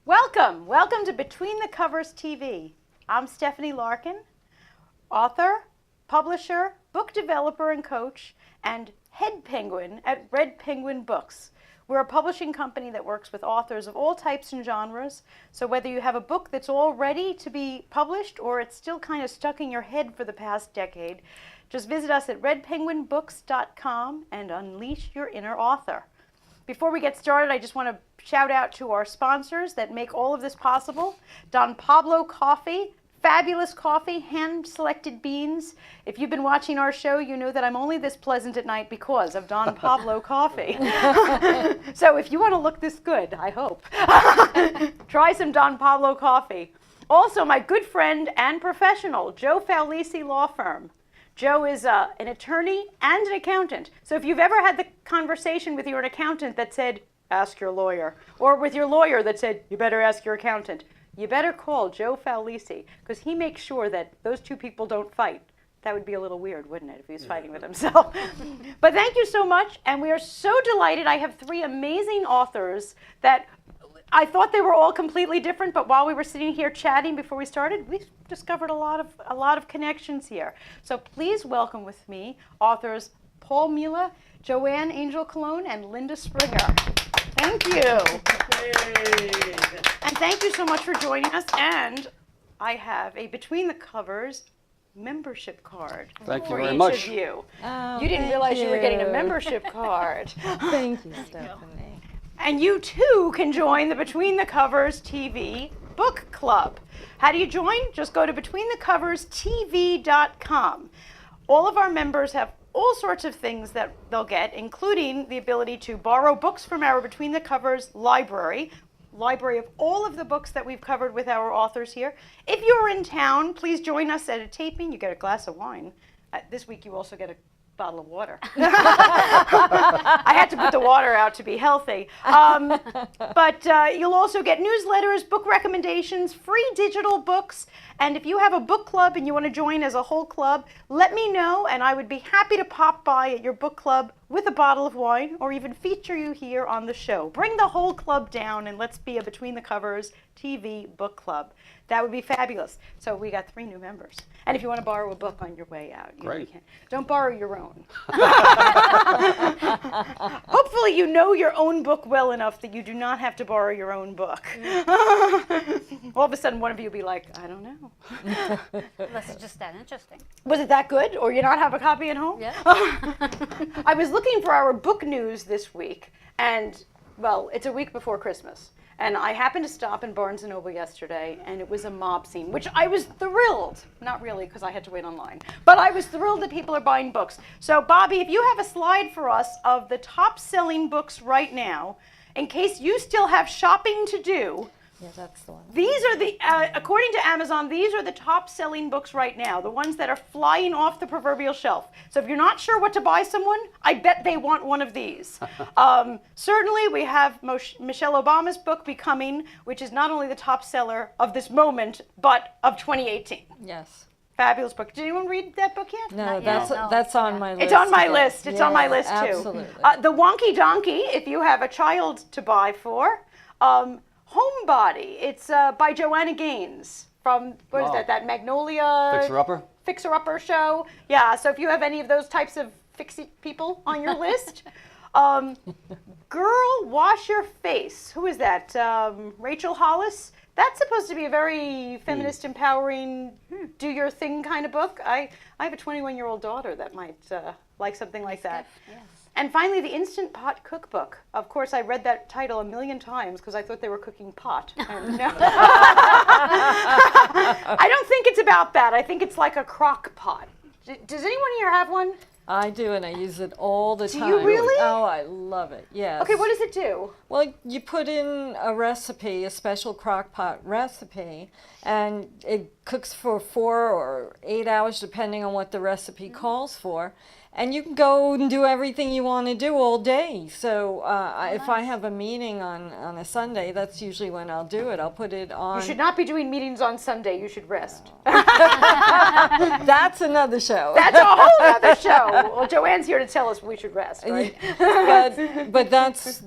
Welcome to Between the Covers TV. I'm Stephanie Larkin, author, publisher, book developer and coach, and head penguin at Red Penguin Books. We're a publishing company that works with authors of all types and genres, so whether you have a book that's all ready to be published or it's still kind of stuck in your head for the past decade, just visit us at redpenguinbooks.com and unleash your inner author. Before we get started, I just want to shout out to our sponsors that make all of this possible. Don Pablo Coffee, fabulous coffee, hand-selected beans. If you've been watching our show, you know that I'm only this pleasant at night because of Don Pablo Coffee. So if you want to look this good, I hope, try some Don Pablo Coffee. Also, my good friend and professional, Joe Fallisi Law Firm. Joe is an attorney and an accountant. So if you've ever had the conversation with your accountant that said, ask your lawyer, or with your lawyer that said, you better ask your accountant, you better call Joe Fallisi, because he makes sure that those two people don't fight. That would be a little weird, wouldn't it, if he was fighting with himself? But thank you so much, and we are so delighted. I have three amazing authors that I thought they were all completely different, but while we were sitting here chatting before we started, we discovered a lot of connections here. So please welcome with me authors Paul Mila, Joanne Angel Cologne, and Linda Springer. Thank you. Yay. And thank you so much for joining us. And I have a Between the Covers membership card Thank you for very each much. of you. Oh, You didn't realize you were getting a membership card. Thank you, Stephanie. And you too can join the Between the Covers TV book club. How do you join? Just go to betweenthecoverstv.com. All of our members have all sorts of things that they'll get, including the ability to borrow books from our Between the Covers library of all of the books that we've covered with our authors here. If you're in town, please join us at a taping. You get a glass of wine. This week you also get a bottle of water. I had to put the water out to be healthy. But you'll also get newsletters, book recommendations, free digital books. And if you have a book club and you want to join as a whole club, let me know, and I would be happy to pop by at your book club with a bottle of wine or even feature you here on the show. Bring the whole club down and let's be a Between the Covers TV book club. That would be fabulous. So we got 3 new members. And if you want to borrow a book on your way out, you can. Don't borrow your own. Hopefully you know your own book well enough that you do not have to borrow your own book. All of a sudden one of you will be like, I don't know. Unless it's just that interesting. Was it that good, or you not have a copy at home? Yeah. I was looking for our book news this week, and, well, it's a week before Christmas. And I happened to stop in Barnes & Noble yesterday, and it was a mob scene, which I was thrilled. Not really, because I had to wait online. But I was thrilled that people are buying books. So, Bobby, if you have a slide for us of the top-selling books right now, in case you still have shopping to do. Yeah, that's the one. These are the, according to Amazon, these are the top-selling books right now, the ones that are flying off the proverbial shelf. So if you're not sure what to buy someone, I bet they want one of these. Certainly, we have Michelle Obama's book, Becoming, which is not only the top seller of this moment, but of 2018. Yes. Fabulous book. Did anyone read that book yet? No, Not yet. that's on my list. It's on my again. list. It's on my list, too. Absolutely. The Wonky Donkey, if you have a child to buy for. Homebody. It's by Joanna Gaines from, what is that Magnolia Fixer-upper? Fixer-upper show. Yeah, so if you have any of those types of fixie people on your list. Girl, Wash Your Face. Who is that? Rachel Hollis. That's supposed to be a very feminist, empowering, do your thing kind of book. I have a 21-year-old daughter that might like something like that. Yes. And finally, the Instant Pot Cookbook. Of course, I read that title a million times because I thought they were cooking pot. And no. I don't think it's about that. I think it's like a crock pot. Does anyone here have one? I do, and I use it all the time. Do you really? Oh, I love it. Yes. Okay, what does it do? Well, you put in a recipe, a special crock pot recipe, and it cooks for 4 or 8 hours, depending on what the recipe calls for. And you can go and do everything you want to do all day. So if I have a meeting on a Sunday, that's usually when I'll do it. I'll put it on. You should not be doing meetings on Sunday. You should rest. That's another show. That's a whole other show. Well, Joanne's here to tell us we should rest, right? but that's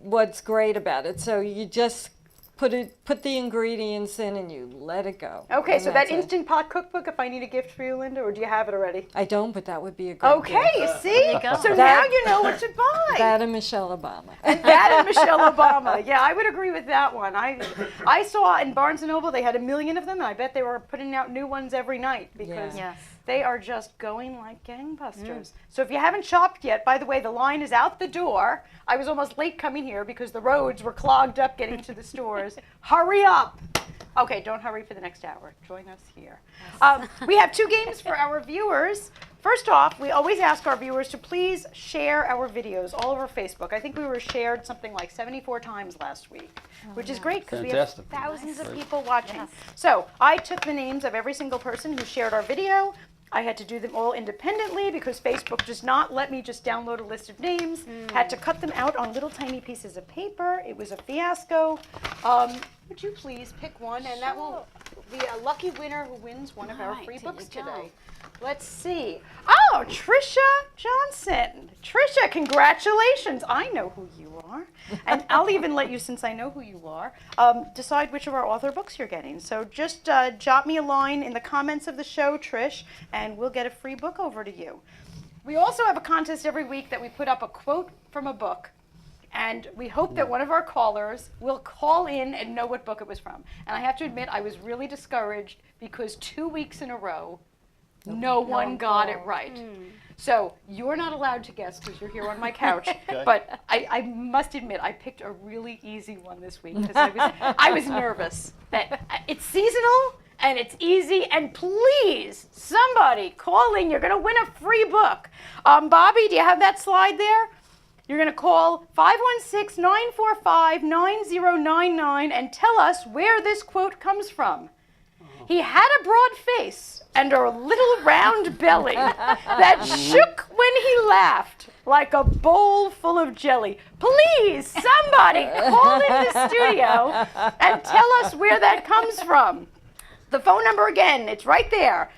what's great about it. So you just put the ingredients in and you let it go. Okay, And so that that's it. Instant Pot cookbook, if I need a gift for you, Linda, or do you have it already? I don't, but that would be a great Okay, gift. see? you go. So now That- you know what to buy. That and Michelle Obama. That and Michelle Obama. Yeah, I would agree with that one. I saw in Barnes & Noble they had 1 million of them, and I bet they were putting out new ones every night because Yeah. Yes. they are just going like gangbusters. So if you haven't shopped yet, by the way, the line is out the door. I was almost late coming here because the roads were clogged up getting to the stores. Hurry up. Okay, don't hurry for the next hour. Join us here. We have 2 games for our viewers. First off, we always ask our viewers to please share our videos all over Facebook. I think we were shared something like 74 times last week, which is great because we have Fantastic. thousands of people watching. So I took the names of every single person who shared our video. I had to do them all independently because Facebook does not let me just download a list of names. Had to cut them out on little tiny pieces of paper. It was a fiasco. Would you please pick one, and that will be a lucky winner who wins one of our Alright, free here books you go. today. Let's see. Oh, Trisha Johnson. Trisha, congratulations. I know who you are. And I'll even let you, since I know who you are, decide which of our author books you're getting. So just jot me a line in the comments of the show, Trish, and we'll get a free book over to you. We also have a contest every week that we put up a quote from a book. And we hope that one of our callers will call in and know what book it was from. And I have to admit, I was really discouraged because 2 weeks in a row, no one got it right. So you're not allowed to guess because you're here on my couch. But I must admit, I picked a really easy one this week because I was nervous that it's seasonal and it's easy. And please, somebody call in. You're going to win a free book. Bobby, do you have that slide there? You're going to call 516-945-9099 and tell us where this quote comes from. He had a broad face and a little round belly that shook when he laughed like a bowl full of jelly. Please, somebody call in the studio and tell us where that comes from. The phone number again, it's right there,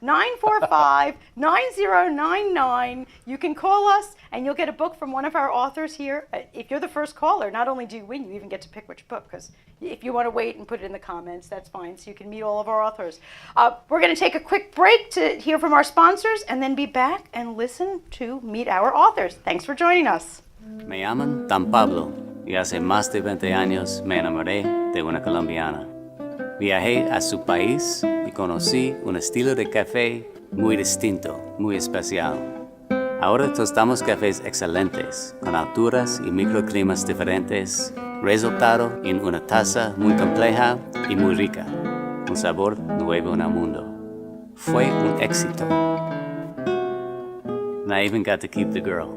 516-945-9099. You can call us and you'll get a book from one of our authors here. If you're the first caller, not only do you win, you even get to pick which book, because if you want to wait and put it in the comments, that's fine, so you can meet all of our authors. We're going to take a quick break to hear from our sponsors and then be back and listen to meet our authors. Thanks for joining us. Me llaman Dan Pablo y hace más de 20 años me enamoré de una colombiana. Viajé a su país y conocí un estilo de café muy distinto, muy especial. Ahora tostamos cafés excelentes, con alturas y microclimas diferentes, resultado en una taza muy compleja y muy rica, un sabor nuevo en el mundo. Fue un éxito. And I even got to keep the girl.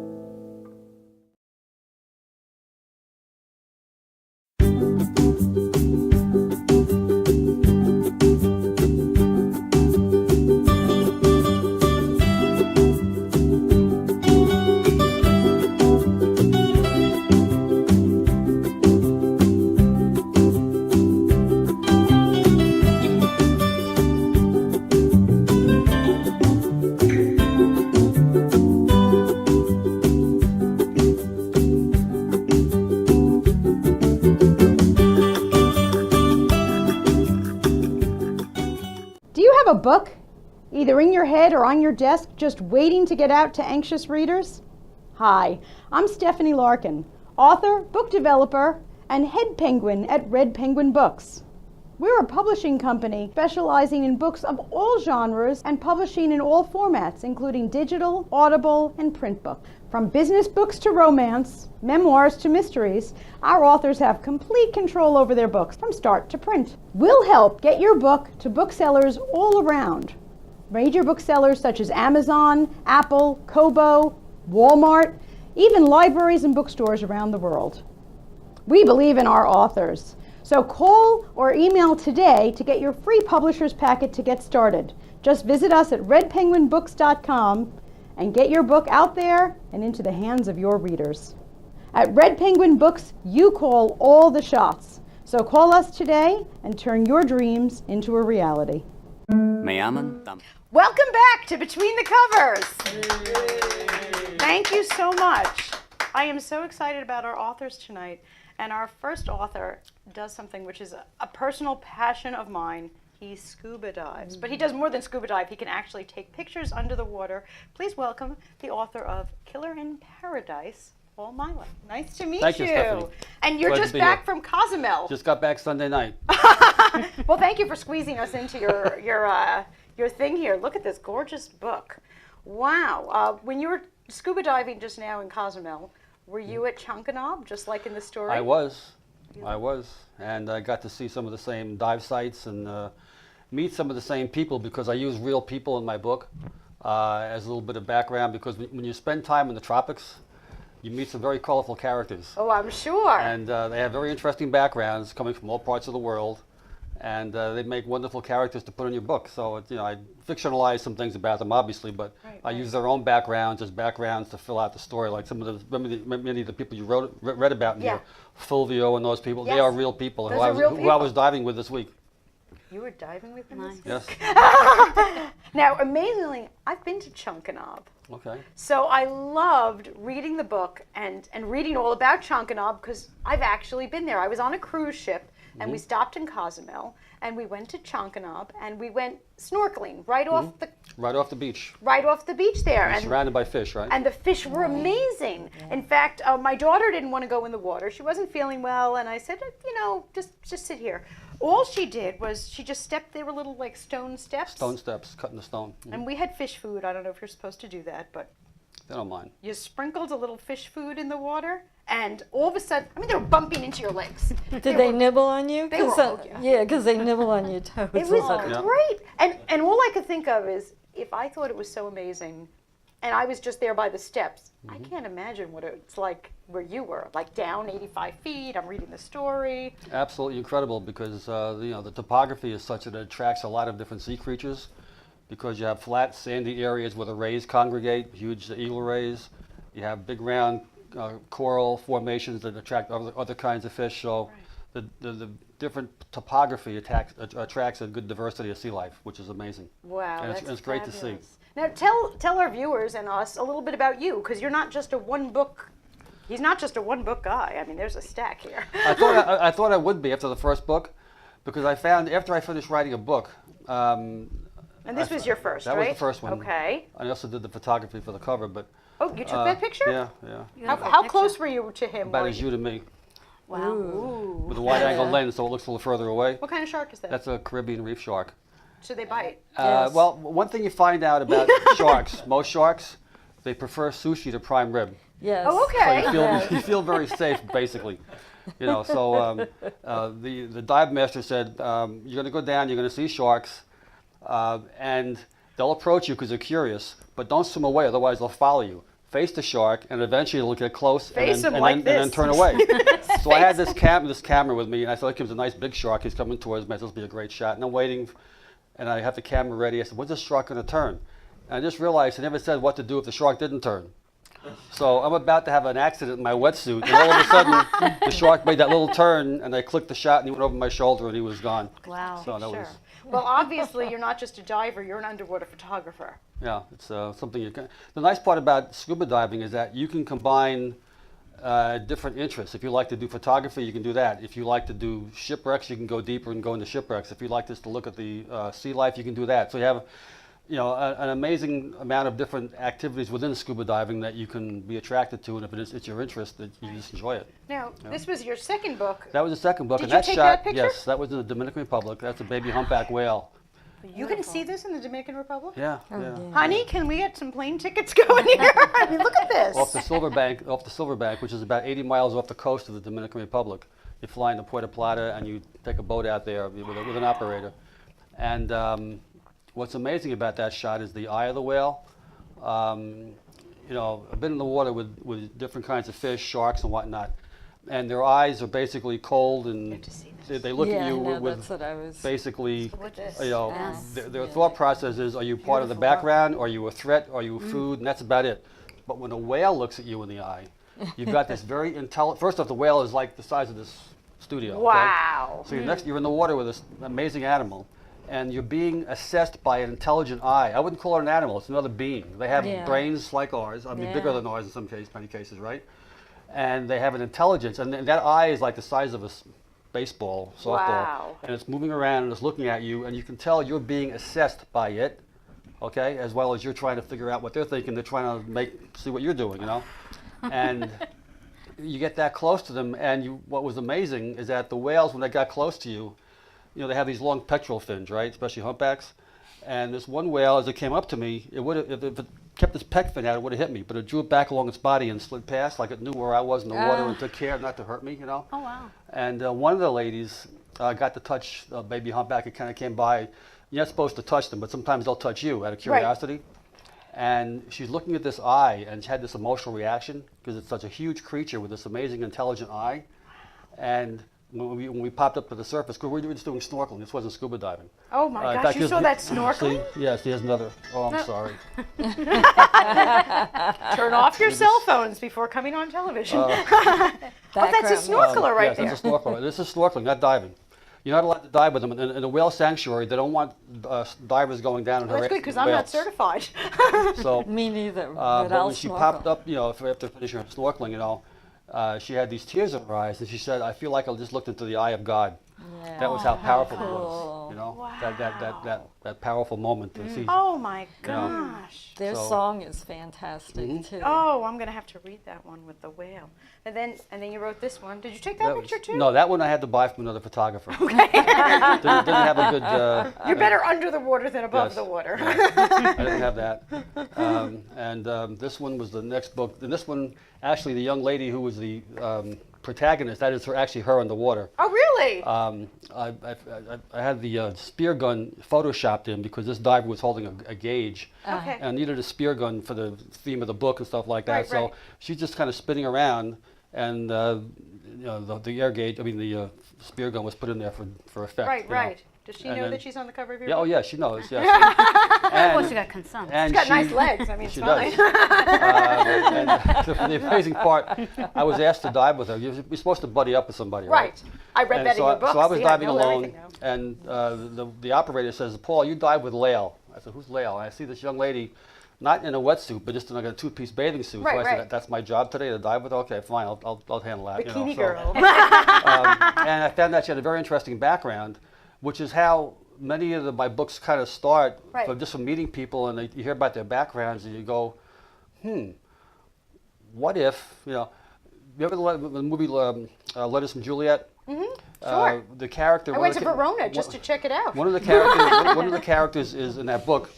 Do you have a book, either in your head or on your desk, just waiting to get out to anxious readers? Hi, I'm Stephanie Larkin, author, book developer, and head penguin at Red Penguin Books. We're a publishing company specializing in books of all genres and publishing in all formats, including digital, audible, and print books. From business books to romance, memoirs to mysteries, our authors have complete control over their books from start to print. We'll help get your book to booksellers all around. Major booksellers such as Amazon, Apple, Kobo, Walmart, even libraries and bookstores around the world. We believe in our authors. So call or email today to get your free publisher's packet to get started. Just visit us at redpenguinbooks.com and get your book out there and into the hands of your readers. At Red Penguin Books, you call all the shots. So call us today and turn your dreams into a reality. Me llaman Dan. Welcome back to Between the Covers. Thank you so much. I am so excited about our authors tonight. And our first author does something which is a personal passion of mine. He scuba dives. But he does more than scuba dive. He can actually take pictures under the water. Please welcome the author of Killer in Paradise, Paul Milo. Nice to meet Thank you, Stephanie. And you're Glad to just be back here. from Cozumel. Just got back Sunday night. Well, thank you for squeezing us into your thing here. Look at this gorgeous book. Wow. When you were scuba diving just now in Cozumel, were you at Chankanaab, just like in the story? I was. And I got to see some of the same dive sites and meet some of the same people because I use real people in my book as a little bit of background because when you spend time in the tropics, you meet some very colorful characters. Oh, I'm sure. And they have very interesting backgrounds coming from all parts of the world. And they make wonderful characters to put in your book. So, I fictionalize some things about them, obviously, but I use their own backgrounds as backgrounds to fill out the story. Like some of many of the people you read about in here, Fulvio and those people, they Yes. are real people, Those who are real who I people. was diving with this week. You were diving with them? Nice. Yes. Now, amazingly, I've been to Chankanaab. Okay. So I loved reading the book and reading all about Chankanaab because I've actually been there. I was on a cruise ship and we stopped in Cozumel and we went to Chankanaab and we went snorkeling right off the Right off the beach. beach there. You're surrounded by fish, right? And the fish were amazing. In fact, my daughter didn't want to go in the water. She wasn't feeling well, and I said, just sit here. All she did was she just stepped. They were little like stone steps. Stone steps, cutting the stone. And we had fish food. I don't know if you're supposed to do that, but They don't mind. you sprinkled a little fish food in the water, and all of a sudden, they were bumping into your legs. Did they nibble on you? they were 'Cause, all- yeah. yeah, because they nibble on your toes. It a was lot. Yeah. great. And all I could think of is if I thought it was so amazing, and I was just there by the steps, I can't imagine what it's like where you were, like down 85 feet. I'm reading the story. Absolutely incredible because the topography is such that it attracts a lot of different sea creatures because you have flat, sandy areas where the rays congregate, huge eagle rays. You have big round coral formations that attract other kinds of fish. So the different topography attracts a good diversity of sea life, which is amazing. Wow, And that's it's great to see. fabulous. Now tell our viewers and us a little bit about you, because you're not just a one book. He's not just a one book guy. I mean, there's a stack here. I thought I would be after the first book because I found after I finished writing a book. And this was your first, That right? was the first one. Okay. I also did the photography for the cover, but Oh, you took that picture? yeah, How close were you to him? about Were as you to me Wow. Ooh. with a wide angle lens, so it looks a little further away. What kind of shark is that? That's a Caribbean reef shark. Should they bite? Yes. Well, one thing you find out about sharks, most sharks, they prefer sushi to prime rib. Yes. Oh, okay. So you feel very safe, basically. So the dive master said, you're going to go down, you're going to see sharks, and they'll approach you because they're curious, but don't swim away, otherwise they'll follow you. Face the shark, and eventually they'll get close Face him and like then this. turn away. So I had this camera with me, and I thought, okay, it was a nice big shark. He's coming towards me. This will be a great shot. And I'm waiting, and I have the camera ready. I said, when's this shark going to turn? And I just realized I never said what to do if the shark didn't turn. So I'm about to have an accident in my wetsuit, and all of a sudden the shark made that little turn, and I clicked the shot, and he went over my shoulder, and he was gone. Wow. So that Sure. was, Well, obviously, you're not just a diver, you're an underwater photographer. yeah, it's something you can. The nice part about scuba diving is that you can combine different interests. If you like to do photography, you can do that. If you like to do shipwrecks, you can go deeper and go into shipwrecks. If you like just to look at the sea life, you can do that. So you have, an amazing amount of different activities within scuba diving that you can be attracted to, and if it's your interest, that you just enjoy it. Now, this was your second book. That was the second book, Did and you that take shot, that picture? yes, that was in the Dominican Republic. That's a baby humpback whale. You can see this in the Dominican Republic? Yeah, Oh, yeah. dear. Honey, can we get some plane tickets going here? I mean, look at this. Off the Silverbank, which is about 80 miles off the coast of the Dominican Republic. You fly into Puerto Plata and you take a boat out there with an operator. And what's amazing about that shot is the eye of the whale. I've been in the water with different kinds of fish, sharks and whatnot, and their eyes are basically cold and Good to see this. they look Yeah, at you I know, with that's what I was. basically, Look at this. Yes. their thought process is, are you part of the Beautiful. background, are you a threat, are you food, and that's about it. But when a whale looks at you in the eye, you've got this very intelligent, first off, the whale is like the size of this studio. okay? Wow. So you're in the water with this amazing animal, and you're being assessed by an intelligent eye. I wouldn't call it an animal, it's another being. They have Yeah. brains like ours, I mean bigger Yeah. than ours in many cases, right? and they have an intelligence, and that eye is like the size of a baseball, softball, Wow. and it's moving around and it's looking at you, and you can tell you're being assessed by it, okay, as well as you're trying to figure out what they're thinking. They're trying to see what you're doing, and you get that close to them, and what was amazing is that the whales, when they got close to you, they have these long pectoral fins, right, especially humpbacks. And this one whale, as it came up to me, it would have, if it kept its pec fin out, it would have hit me. But it drew it back along its body and slid past, like it knew where I was in the water and took care not to hurt me, Oh, wow. And one of the ladies got to touch a baby humpback. It kind of came by. You're not supposed to touch them, but sometimes they'll touch you out of curiosity. And she's looking at this eye, and she had this emotional reaction because it's such a huge creature with this amazing, intelligent eye. And when we popped up to the surface, because we were just doing snorkeling. This wasn't scuba diving. Oh my In gosh, fact, you here's- saw that snorkeling? See? Yes, here's another. Oh, I'm sorry. Turn off your cell phones before coming on television. that's a Background snorkeler right yes, there. that's a snorkeler. This is snorkeling, not diving. You're not allowed to dive with them. In a whale sanctuary, they don't want divers going down and That's good harassing because the I'm not whales. certified. So, Me neither. but I'll when she snorkel. popped up, after finishing her snorkeling, she had these tears in her eyes, and she said, "I feel like I just looked into the eye of God." Yeah. That was how powerful it cool. was. That powerful moment to see. Oh my gosh. Their So- song is fantastic too. Oh, I'm gonna have to read that one with the whale. And then you wrote this one. Did you take that That was- picture too? No, that one I had to buy from another photographer. Okay. didn't have a good. You're better under the water than above Yes. the water. I didn't have that. This one was the next book. And this one, actually, the young lady who was the protagonist, that is actually her in the water. Oh really? I had the spear gun photoshopped in because this diver was holding a gauge Okay. and needed a spear gun for the theme of the book and stuff like that. Right, so right. she's just kind of spinning around, and the air gauge, the spear gun was put in there for effect. Right, right. Does she And know then- that she's on the cover of your Yeah, book? oh yeah, she knows. Yes. Of and, course, you got consent. and She's got she- nice legs. I mean, it's She fine. does. And the amazing part, I was asked to dive with her. You're supposed to buddy up with somebody, right? Right. I read And that so in your book. So I was See, diving know alone, everything now. and the operator says, "Paul, you dive with Lael." I said, "Who's Lael?" And I see this young lady, not in a wetsuit, but just in like a two-piece bathing suit. Right, so I right. said, "That's my job today to dive with." Okay, fine, I'll handle that. Bikini so, girl. and I found that she had a very interesting background, which is how many of my books kind of start Right. from meeting people, and you hear about their backgrounds, and you go, what if, you ever the movie Letters from Juliet? Sure. The character. I one went of to the ca- Verona just to check it out. One of the characters, one of the characters is in that book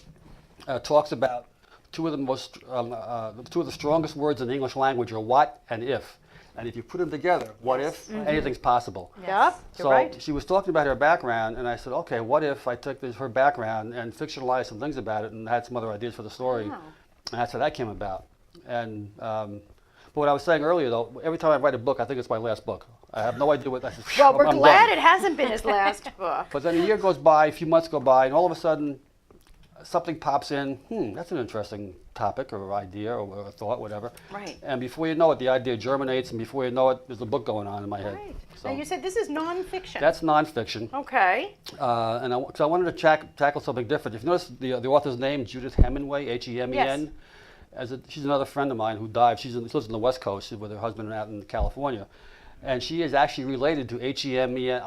talks about two of the strongest words in the English language are what and if, and if you put them together, what if anything's possible. Yep, you're So right. she was talking about her background, and I said, okay, what if I took her background and fictionalized some things about it, and had some other ideas for the story, Wow. and that's how that came about. And but what I was saying earlier, though, every time I write a book, I think it's my last book. I have no idea what. I said, Well, we're I'm glad done. it hasn't been his last book. But then a year goes by, a few months go by, and all of a sudden, something pops in. That's an interesting topic or idea or a thought, whatever. Right. And before you know it, the idea germinates, and before you know it, there's a book going on in my head. Right. So Now you said this is nonfiction. that's nonfiction, Okay. and I wanted to tackle something different. If you notice the author's name, Judith Hemingway, Hemen. She's another friend of mine who died. She lives on the West Coast with her husband out in California. And she is actually related to Heminga.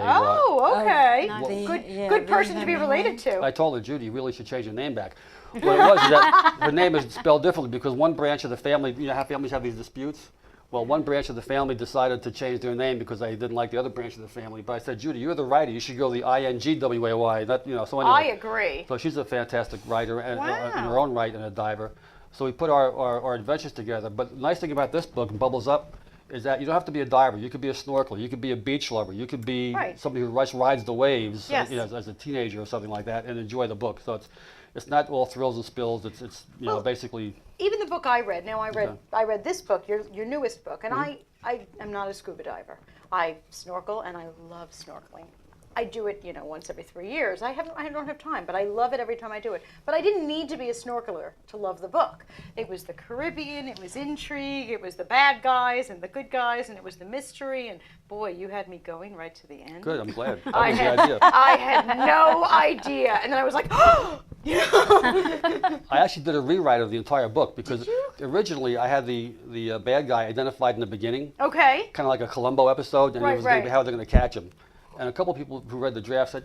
Oh, okay. The- Good person to be related to. I told her, Judy, you really should change your name back. What it was is that her name is spelled differently because one branch of the family, how families have these disputes? Well, one branch of the family decided to change their name because they didn't like the other branch of the family. But I said, Judy, you're the writer. You should go the Ingway. So anyway. I agree. So she's a fantastic writer and, in Wow. her own right and a diver. So we put our adventures together. But the nice thing about this book, Bubbles Up, is that you don't have to be a diver. You could be a snorkeler. You could be a beach lover. You could be Right. somebody who rides the waves Yes. as a teenager or something like that and enjoy the book. So it's not all thrills and spills. It's Well, basically. Even the book I read. Now I read Okay. I read this book, your newest book, and I am not a scuba diver. I snorkel and I love snorkeling. I do it, once every 3 years. I don't have time, but I love it every time I do it. But I didn't need to be a snorkeler to love the book. It was the Caribbean, it was intrigue, it was the bad guys and the good guys, and it was the mystery. And boy, you had me going right to the end. Good, I'm glad. That was the idea. I had no idea, and then I was like, oh, I actually did a rewrite of the entire book because originally I had the bad guy identified in the beginning, Okay. kind of like a Columbo episode, and Right, it was going to right. be how they're going to catch him. And a couple of people who read the draft said,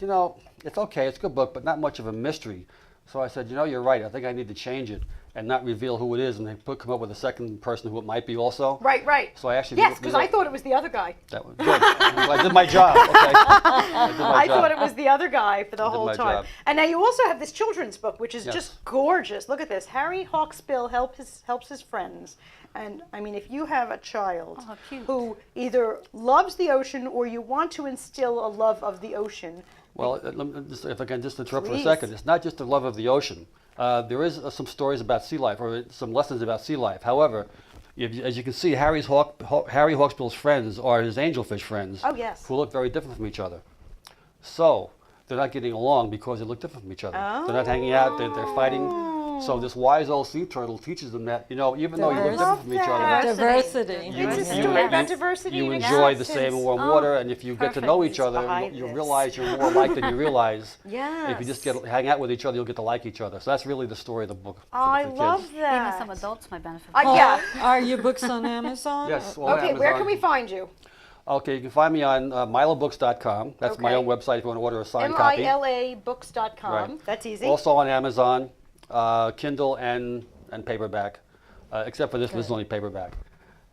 it's okay, it's a good book, but not much of a mystery. So I said, you're right. I think I need to change it and not reveal who it is, and they come up with a second person who it might be also. Right, right. So I actually Yes, because I thought it was the other guy. that was good. I did my job. Okay. I did my I job. thought it was the other guy for the whole my time. job. And now you also have this children's book, which is Yes. just gorgeous. Look at this. Harry Hawksbill helps his friends. And I mean, if you have a child Oh, cute. who either loves the ocean or you want to instill a love of the ocean, Well, if I can just interrupt for a Please. second, it's not just the love of the ocean. There is some stories about sea life, or some lessons about sea life. However, as you can see, Harry Hawksbill's friends are his angelfish friends, Oh, yes. who look very different from each other. So they're not getting along because they look different from each other. They're not hanging out. They're fighting. So this wise old sea turtle teaches them that even though you look different from each other, Diversity. it's a story about diversity. you and enjoy the acceptance. same warm water, and if you get to know each other, behind you'll this. realize you're more alike than you realize. Yes. If you just hang out with each other, you'll get to like each other. So that's really the story of the book. I for the love kids. that. Even some adults might benefit. Yeah. Are your books on Amazon? Yes. Or- well, Okay, where Amazon. can we find you? Okay, you can find me on milabooks.com. That's my Okay. own website if you want to order a signed copy. MILAbooks.com. Right. That's easy. Also on Amazon, Kindle and paperback, except for this is only paperback.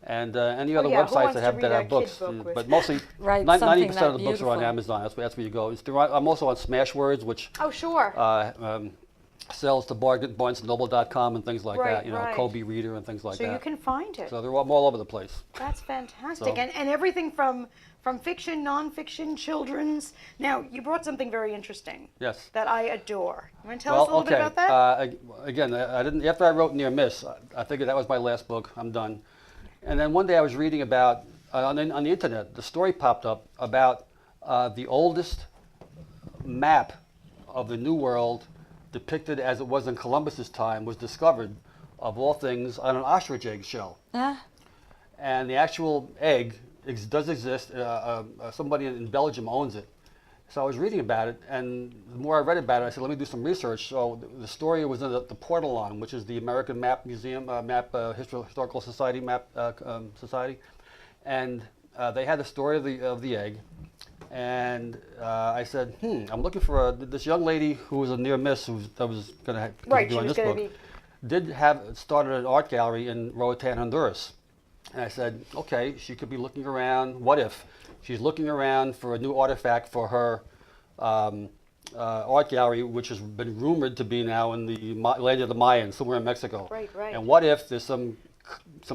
And any other yeah, who websites wants that to have read that a have books, kid book with- but mostly Right, 90% something of that the books are on beautiful. Amazon. That's where you go. I'm also on Smashwords, which Oh, sure. sells to BarnesandNoble.com and things like Right, that. right. Kobe Reader and things like So that. you can find it. So they're all over the place. That's fantastic. So- And everything from fiction, nonfiction, children's. Now, you brought something very interesting Yes. that I adore. You want to tell us a little bit about that? Again, I didn't. After I wrote Near Miss, I figured that was my last book. I'm done. And then one day I was reading about on the internet. The story popped up about the oldest map of the New World, depicted as it was in Columbus's time, was discovered, of all things, on an ostrich egg shell. Ah, And the actual egg does exist. Somebody in Belgium owns it. So I was reading about it, and the more I read about it, I said, let me do some research. So the story was in the Portalon, which is the American Map Museum, Historical Society map society, and they had the story of the egg. And I said, I'm looking for this young lady who was a near miss that was going to Right, be she on was this gonna book. be- Did have started an art gallery in Roatan, Honduras. And I said, okay, she could be looking around. What if she's looking around for a new artifact for her art gallery, which has been rumored to be now in the land of the Mayans, somewhere in Mexico. Right, right. And what if there's some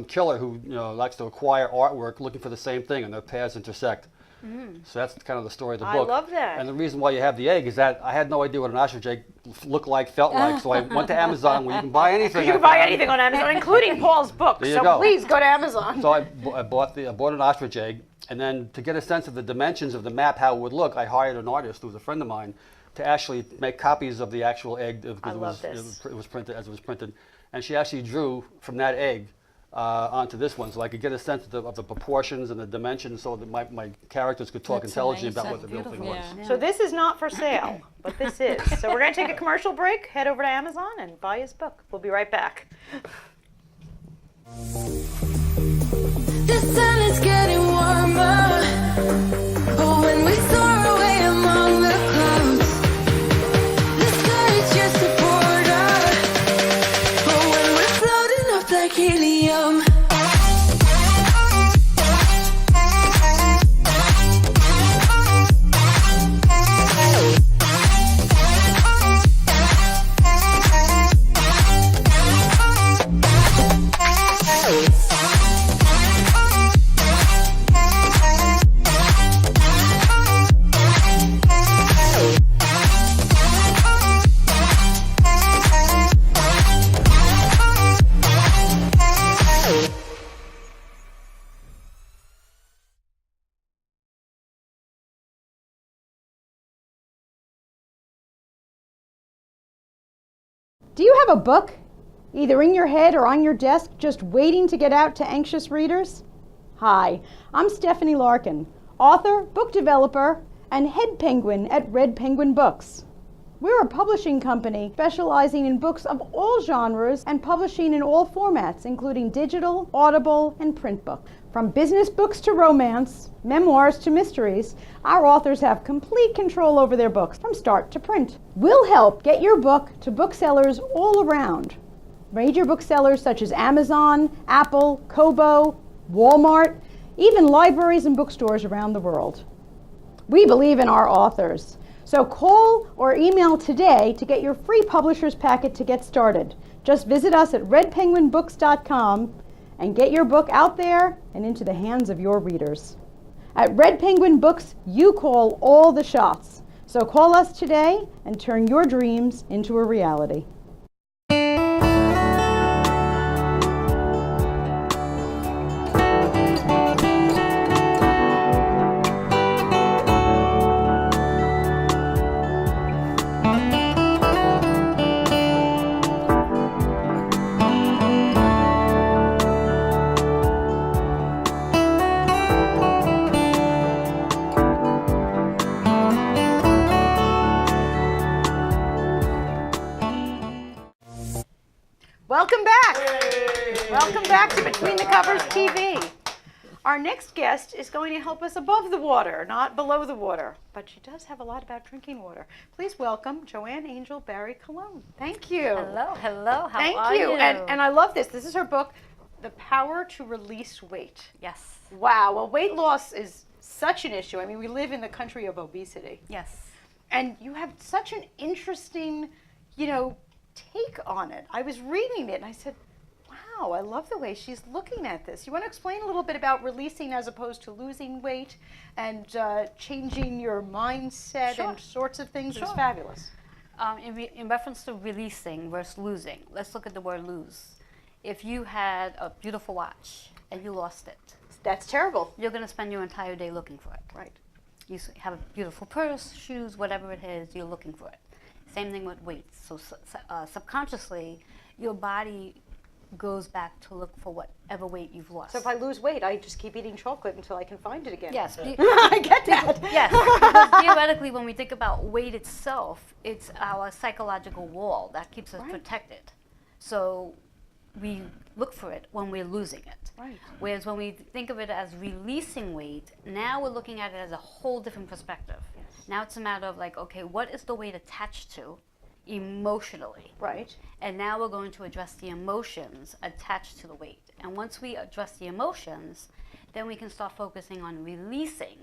killer who likes to acquire artwork looking for the same thing, and their paths intersect. So that's kind of the story of the I book. love that. And the reason why you have the egg is that I had no idea what an ostrich egg looked like, felt like. So I went to Amazon where you can buy anything. You can buy anything on Amazon, including Paul's book. There you So go. please go to Amazon. So I bought an ostrich egg, and then to get a sense of the dimensions of the map, how it would look, I hired an artist who was a friend of mine to actually make copies of the actual egg because love this. it was printed as it was printed, and she actually drew from that egg onto this one, so I could get a sense of the proportions and the dimensions, so that my characters could talk That's intelligently amazing. about what the real thing was. Yeah. So this is not for sale, but this is. So we're going to take a commercial break, head over to Amazon, and buy his book. We'll be right back. The sun is getting warmer. Oh, when we soar away among the clouds, the sky is just a border. Oh, when we're floating up like helium. Do you have a book, either in your head or on your desk, just waiting to get out to anxious readers? Hi, I'm Stephanie Larkin, author, book developer, and head penguin at Red Penguin Books. We're a publishing company specializing in books of all genres and publishing in all formats, including digital, audible, and print books. From business books to romance, memoirs to mysteries, our authors have complete control over their books from start to print. We'll help get your book to booksellers all around. Major booksellers such as Amazon, Apple, Kobo, Walmart, even libraries and bookstores around the world. We believe in our authors. So call or email today to get your free publisher's packet to get started. Just visit us at redpenguinbooks.com and get your book out there and into the hands of your readers. At Red Penguin Books, you call all the shots. So call us today and turn your dreams into a reality. Welcome back. Welcome back to Between the Covers TV. Our next guest is going to help us above the water, not below the water, but she does have a lot about drinking water. Please welcome Joanne Angel Barry Cologne. Thank you. Hello, hello. How Thank are you. you? And I love this. This is her book, The Power to Release Weight. Yes, Wow. Well, weight loss is such an issue. I mean, we live in the country of obesity. yes. And you have such an interesting, take on it. I was reading it and I said, wow, I love the way she's looking at this. You want to explain a little bit about releasing as opposed to losing weight and changing your mindset Sure. and sorts of things? It's Sure. fabulous. In reference to releasing versus losing, let's look at the word lose. If you had a beautiful watch and you lost it, That's terrible. you're going to spend your entire day looking for it. Right. You have a beautiful purse, shoes, whatever it is, you're looking for it. Same thing with weight. So subconsciously, your body goes back to look for whatever weight you've lost. So if I lose weight, I just keep eating chocolate until I can find it again. Yes. I get that. Yes, because theoretically, when we think about weight itself, it's our psychological wall that keeps us Right. protected. So we look for it when we're losing it. Right. Whereas when we think of it as releasing weight, now we're looking at it as a whole different perspective. Yes. Now it's a matter of like, okay, what is the weight attached to emotionally? Right. And now we're going to address the emotions attached to the weight. And once we address the emotions, then we can start focusing on releasing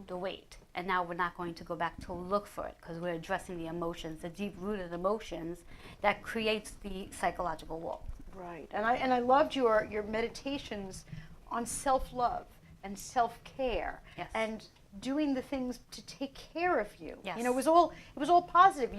the weight. And now we're not going to go back to look for it because we're addressing the emotions, the deep-rooted emotions that creates the psychological wall. Right. And I loved your meditations on self-love and self-care. Yes. And doing the things to take care of you. Yes. It was all positive.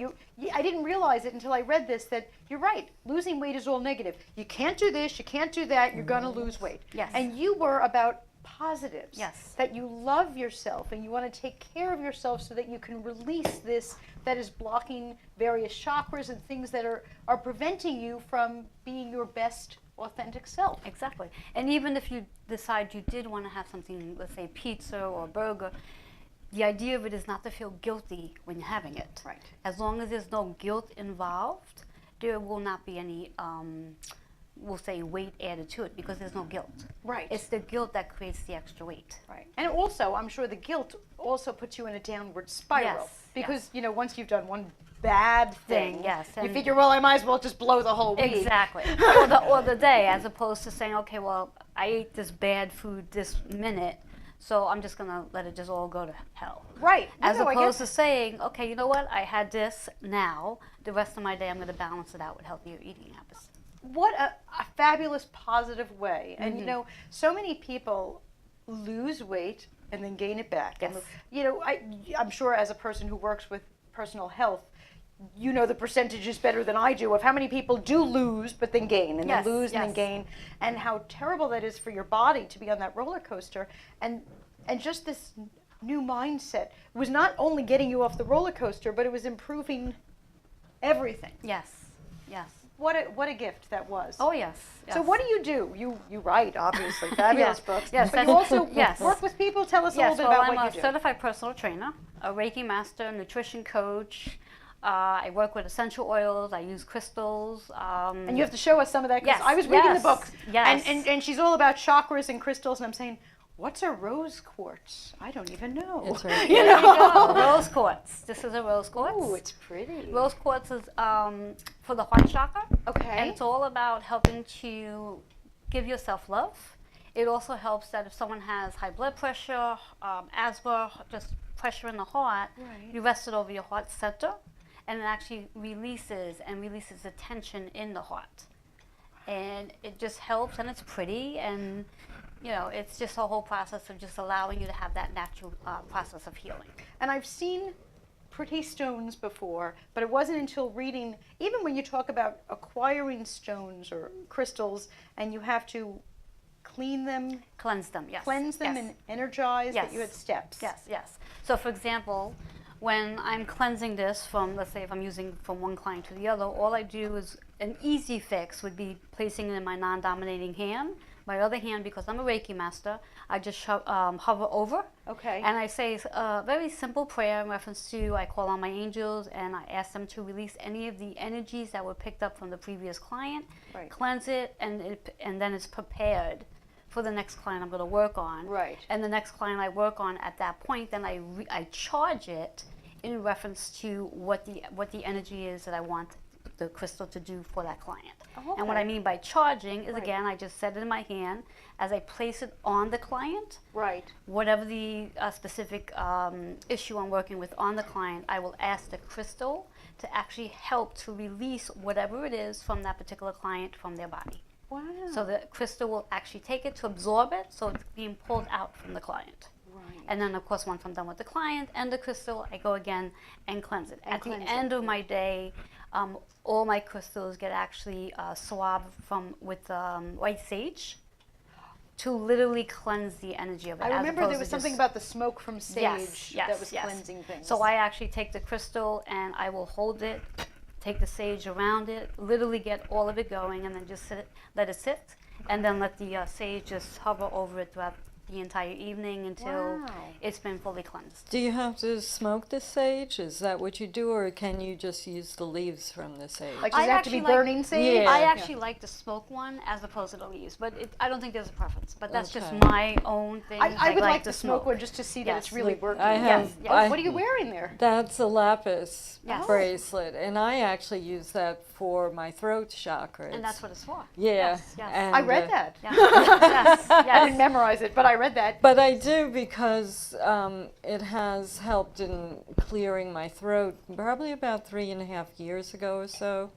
I didn't realize it until I read this that you're right. Losing weight is all negative. You can't do this, you can't do that, you're going to lose weight. Yes. And you were about positives. Yes. That you love yourself and you want to take care of yourself so that you can release this that is blocking various chakras and things that are preventing you from being your best authentic self. Exactly. And even if you decide you did want to have something, let's say pizza or burger, the idea of it is not to feel guilty when you're having it. Right. As long as there's no guilt involved, there will not be any, we'll say, weight added to it because there's no guilt. Right. It's the guilt that creates the extra weight. Right. And also, I'm sure the guilt also puts you in a downward spiral. Yes, Because, once you've done one bad thing, yes, you and- figure, well, I might as well just blow the whole week. Exactly. or the day, as opposed to saying, okay, well, I ate this bad food this minute, so I'm just going to let it just all go to hell. Right. As No, I get opposed to saying, okay, you know what, I had this now, the rest of my day I'm going to balance it out with healthier eating habits. What a fabulous positive way. And so many people lose weight and then gain it back. Yes. And, I'm sure as a person who works with personal health, the percentages better than I do of how many people do lose but then gain and Yes, then lose and then yes. gain, and how terrible that is for your body to be on that roller coaster. And just this new mindset was not only getting you off the roller coaster, but it was improving everything. Yes. Yes. What a gift that was. Oh yes. So yes. what do? You write, obviously, fabulous Yes. books. Yes, But you that's- also yes. work with people. Tell us a Yes, little bit well, about I'm what a you do. certified personal trainer, a Reiki master, nutrition coach. I work with essential oils. I use crystals. And you have to show us some of that because Yes, I was reading the yes, book, yes. and she's all about chakras and crystals, and I'm saying, what's a rose quartz? I don't even know. It's right You There you know? go. Rose quartz. This is a rose quartz. Oh, it's pretty. Rose quartz is for the heart chakra. Okay. And it's all about helping to give yourself love. It also helps that if someone has high blood pressure, asthma, just pressure in the heart, Right. you rest it over your heart center, and it actually releases the tension in the heart. And it just helps, and it's pretty, and you know, it's just a whole process of just allowing you to have that natural process of healing. And I've seen pretty stones before, but it wasn't until reading, even when you talk about acquiring stones or crystals, and you have to clean them, Cleanse them, yes. cleanse them, yes. and energize, that Yes. you had steps. Yes, yes. So for example, when I'm cleansing this from, let's say if I'm using from one client to the other, all I do is, an easy fix would be placing it in my non-dominating hand. My other hand, because I'm a Reiki master, I just hover over. Okay. And I say a very simple prayer in reference to, I call on my angels and I ask them to release any of the energies that were picked up from the previous client, Right. cleanse it, and then it's prepared for the next client I'm going to work on. Right. And the next client I work on at that point, then I charge it in reference to what the energy is that I want the crystal to do for that client. And what I Okay. mean by charging is, Right. again, I just set it in my hand as I place it on the client. Right. Whatever the specific issue I'm working with on the client, I will ask the crystal to actually help to release whatever it is from that particular client from their body. Wow. So the crystal will actually take it to absorb it, so it's being pulled out from the client. Right. And then, of course, once I'm done with the client and the crystal, I go again and cleanse it. And At the cleanse end it, of my day, all my crystals get actually swabbed with white sage to literally cleanse the energy of it. I as remember opposed there was to something just- about the smoke from sage Yes, that yes, was yes. cleansing things. So I actually take the crystal and I will hold it, take the sage around it, literally get all of it going, and then just let it sit, and then let the sage just hover over it throughout the entire evening until Wow. it's been fully cleansed. Do you have to smoke the sage? Is that what you do, or can you just use the leaves from the sage? Like, does it I have to be actually like- burning sage? Yeah. I actually like to smoke one as opposed to the leaves, but I don't think there's a preference. But that's just Okay. my own thing. I would like to to smoke one just to see that Yes. it's really Look, working. I have- Yes, yes. I- What are you wearing there? That's a lapis Yes. bracelet, and I actually use that for my throat chakra. And that's what it's for. Yeah, Yes, yes. and, I read that. Yeah. yes, I yes. didn't memorize it, but I read that. But I do because it has helped in clearing my throat probably about 3.5 years ago or so.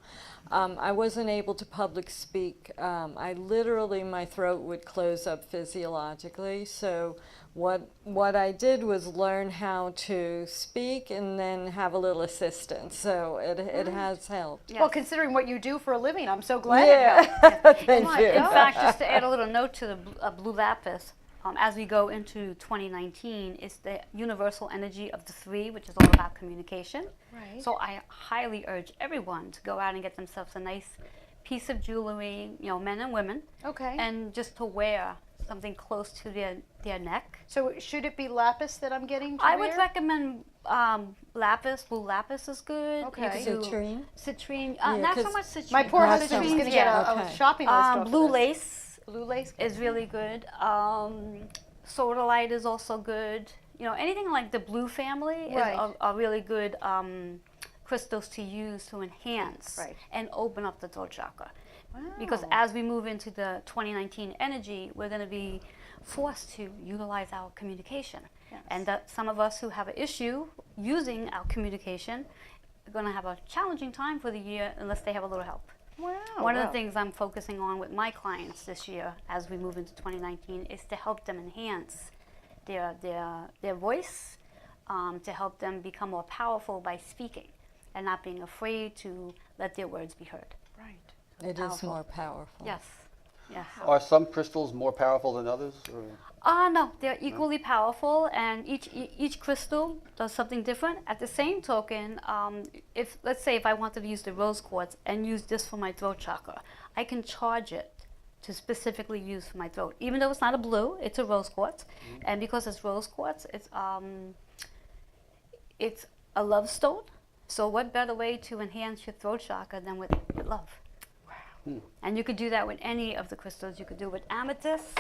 I wasn't able to public speak. I literally, my throat would close up physiologically. So what I did was learn how to speak and then have a little assistance. So it has helped. Yes. Well, considering what you do for a living, I'm so glad it helped. Yeah, thank my you. In fact, just to add a little note to the blue lapis, as we go into 2019, it's the universal energy of the three, which is all about communication. Right. So I highly urge everyone to go out and get themselves a nice piece of jewelry, you know, men and women, Okay. and just to wear something close to their neck. So should it be lapis that I'm getting to I wear? would recommend lapis. Blue lapis is good. Okay. You could do Citrine? citrine. Yeah, Not so 'cause much citrine. My poor That's husband's sounds- going to get a Okay. shopping list off of Blue this. lace Blue lace. is really good. Sodalite is also good. You know, anything like the blue family Right. are really good crystals to use to enhance Right. and open up the throat chakra. Wow. Because as we move into the 2019 energy, we're going to be forced to utilize our communication. Yes. And that some of us who have an issue using our communication are going to have a challenging time for the year unless they have a little help. Wow. One of wow. the things I'm focusing on with my clients this year as we move into 2019 is to help them enhance their voice, to help them become more powerful by speaking and not being afraid to let their words be heard. Right. It is Powerful. more powerful. Yes. Yes. Are some crystals more powerful than others? Or? No, they're equally powerful, and each crystal does something different. At the same token, if let's say if I wanted to use the rose quartz and use this for my throat chakra, I can charge it to specifically use for my throat. Even though it's not a blue, it's a rose quartz, and because it's rose quartz, it's a love stone. So what better way to enhance your throat chakra than with love? Wow. And you could do that with any of the crystals. You could do it with amethyst.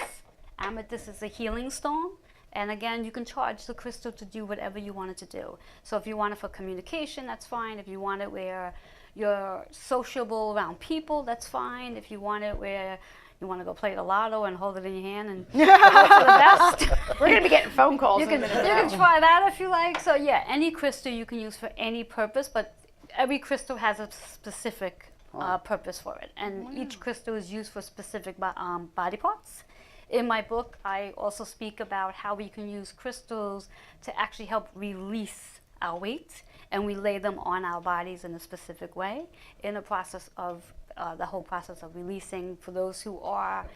Amethyst is a healing stone, and again, you can charge the crystal to do whatever you want it to do. So if you want it for communication, that's fine. If you want it where you're sociable around people, that's fine. If you want it where you want to go play the lotto and hold it in your hand and hope for the best, We're going to be getting phone calls you in a can minute now. try that if you like. So yeah, any crystal you can use for any purpose, but every crystal has a specific purpose for it, and each crystal is used for specific body parts. In my book, I also speak about how we can use crystals to actually help release our weight, and we lay them on our bodies in a specific way in the process of the whole process of releasing for those who are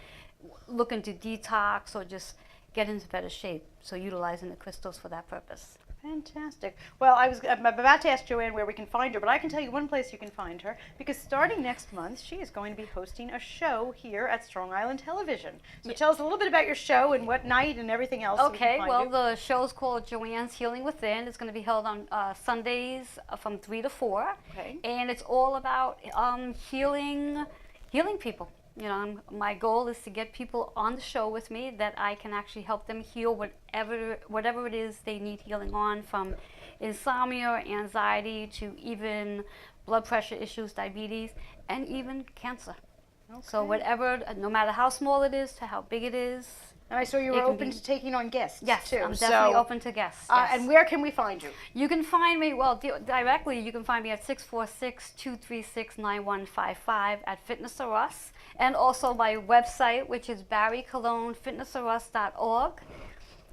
looking to detox or just get into better shape. So utilizing the crystals for that purpose. Fantastic. Well, I'm about to ask Joanne where we can find her, but I can tell you one place you can find her, because starting next month, she is going to be hosting a show here at Strong Island Television. So tell us a little bit about your show and what night and everything else. So we can Okay, find well, you. the show's called Joanne's Healing Within. It's going to be held on Sundays from 3 to 4. Okay. And it's all about healing people. You know, my goal is to get people on the show with me that I can actually help them heal whatever it is they need healing on, from insomnia, anxiety, to even blood pressure issues, diabetes, and even cancer. So Okay. whatever, no matter how small it is to how big it is. And I saw you it were can open be- to taking on guests, Yes, too. I'm definitely So, open to guests. Yes. And where can we find you? You can find me, well, directly, you can find me at 646-236-9155 at Fitness R Us, and also my website, which is barrycolonefitnessrus.org.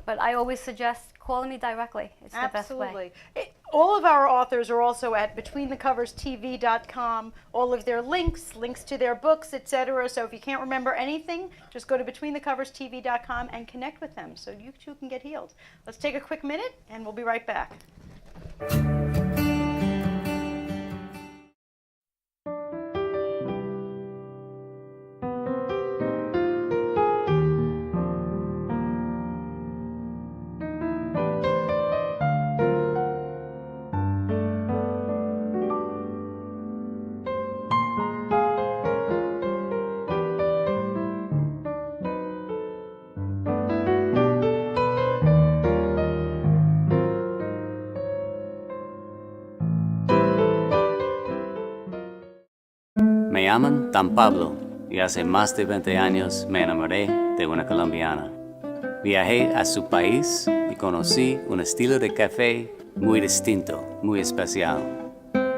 But I always suggest calling me directly. It's the best way. Absolutely. All of our authors are also at BetweenTheCoversTV.com. All of their links to their books, etc. So if you can't remember anything, just go to BetweenTheCoversTV.com and connect with them so you too can get healed. Let's take a quick minute and we'll be right back. Me llaman Dan Pablo y hace más de 20 años me enamoré de una colombiana. Viajé a su país y conocí un estilo de café muy distinto, muy especial.